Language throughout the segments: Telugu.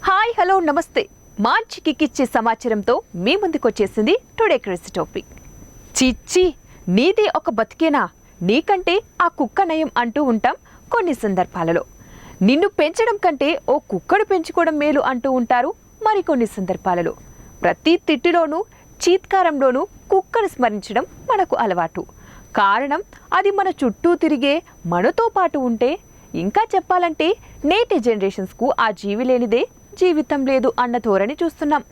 హాయ్ హలో నమస్తే మంచి కిక్కిచ్చే సమాచారంతో మీ ముందుకొచ్చేసింది టుడే క్రేజీ టాపిక్. చిచ్చి నీది ఒక బతికేనా, నీకంటే ఆ కుక్క నయం అంటూ ఉంటాం కొన్ని సందర్భాలలో. నిన్ను పెంచడం కంటే ఓ కుక్కను పెంచుకోవడం మేలు అంటూ ఉంటారు మరికొన్ని సందర్భాలలో. ప్రతి తిట్టులోనూ చీత్కారంలోనూ కుక్కను స్మరించడం మనకు అలవాటు. కారణం అది మన చుట్టూ తిరిగే మనతో పాటు ఉంటే, ఇంకా చెప్పాలంటే నేటి జనరేషన్స్కు ఆ జీవి లేనిదే జీవితం లేదు అన్న ధోరణి చూస్తున్నాం.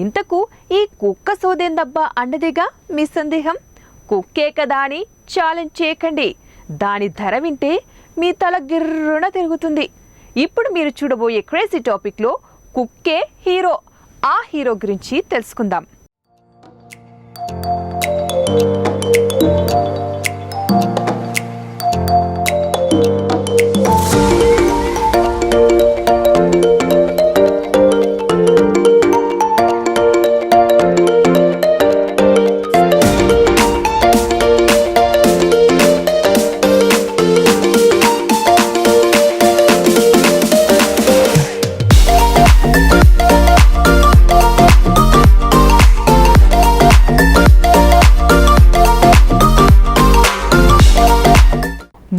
ఇంతకు ఈ కుక్క సోదేందబ్బా అన్నదిగా మీ సందేహం. కుక్కే కదా అని ఛాలెంజ్ చేయకండి. దాని ధర వింటే మీ తల గిర్రున తిరుగుతుంది. ఇప్పుడు మీరు చూడబోయే క్రేజీ టాపిక్లో కుక్కే హీరో. ఆ హీరో గురించి తెలుసుకుందాం.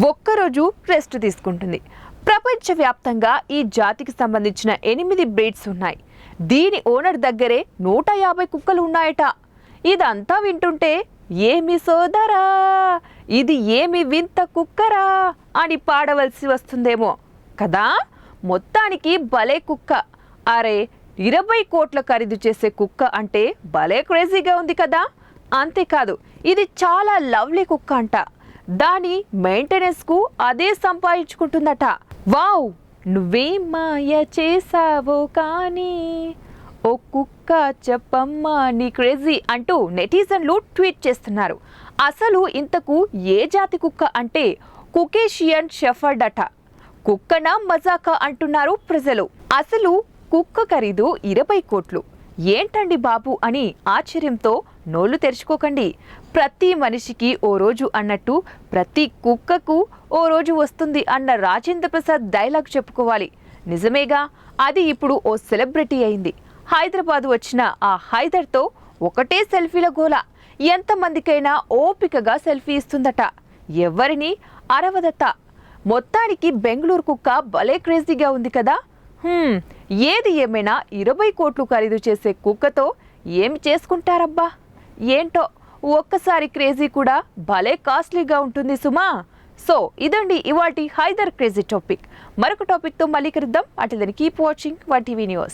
ఒక్కరోజు రెస్ట్ తీసుకుంటుంది. ప్రపంచవ్యాప్తంగా ఈ జాతికి సంబంధించిన 8 బ్రీడ్స్ ఉన్నాయి. దీని ఓనర్ దగ్గరే 150 కుక్కలు ఉన్నాయట. ఇదంతా వింటుంటే ఏమి సోదరా, ఇది ఏమి వింత కుక్కరా అని పాడవలసి వస్తుందేమో కదా. మొత్తానికి భలే కుక్క. అరే 20 కోట్ల ఖరీదు చేసే కుక్క అంటే భలే క్రేజీగా ఉంది కదా. అంతేకాదు ఇది చాలా లవ్లీ కుక్క అంట. దాని మెయింటెనెన్స్కు అదే సంపాదించుకుంటుందట. వావ్, నువ్వేం మాయ చేసావో కానీ ఓ కుక్క చెప్పమ్మా నీ క్రేజీ అంటూ నెటిజన్లు ట్వీట్ చేస్తున్నారు. అసలు ఇంతకు ఏ జాతి కుక్క అంటే కుకేషియన్ షెఫర్డ్ అట. కుక్కన మజాకా అంటున్నారు ప్రజలు. అసలు కుక్క ఖరీదు 20 కోట్లు. ఏంటండి బాబు అని ఆశ్చర్యంతో నోళ్లు తెరుచుకోకండి. ప్రతి మనిషికి ఓ రోజు అన్నట్టు ప్రతి కుక్కకు ఓ రోజు వస్తుంది అన్న రాజేంద్ర ప్రసాద్ డైలాగ్ చెప్పుకోవాలి. నిజమేగా, అది ఇప్పుడు ఓ సెలబ్రిటీ అయింది. హైదరాబాద్ వచ్చిన ఆ హైదర్తో ఒకటే సెల్ఫీల గోల. ఎంతమందికైనా ఓపికగా సెల్ఫీ ఇస్తుందట, ఎవరిని అరవదట. మొత్తానికి బెంగళూరు కుక్క భలే క్రేజీగా ఉంది కదా. ఏది ఏమైనా 20 కోట్లు ఖరీదు చేసే కుక్కతో ఏమి చేసుకుంటారబ్బా. ఏంటో ఒక్కసారి క్రేజీ కూడా భలే కాస్ట్లీగా ఉంటుంది సుమా. సో ఇదండి ఇవాల్టి హైదర్ క్రేజీ టాపిక్. మరొక టాపిక్తో మళ్ళీ కలుద్దాం. అటు keep watching one TV news.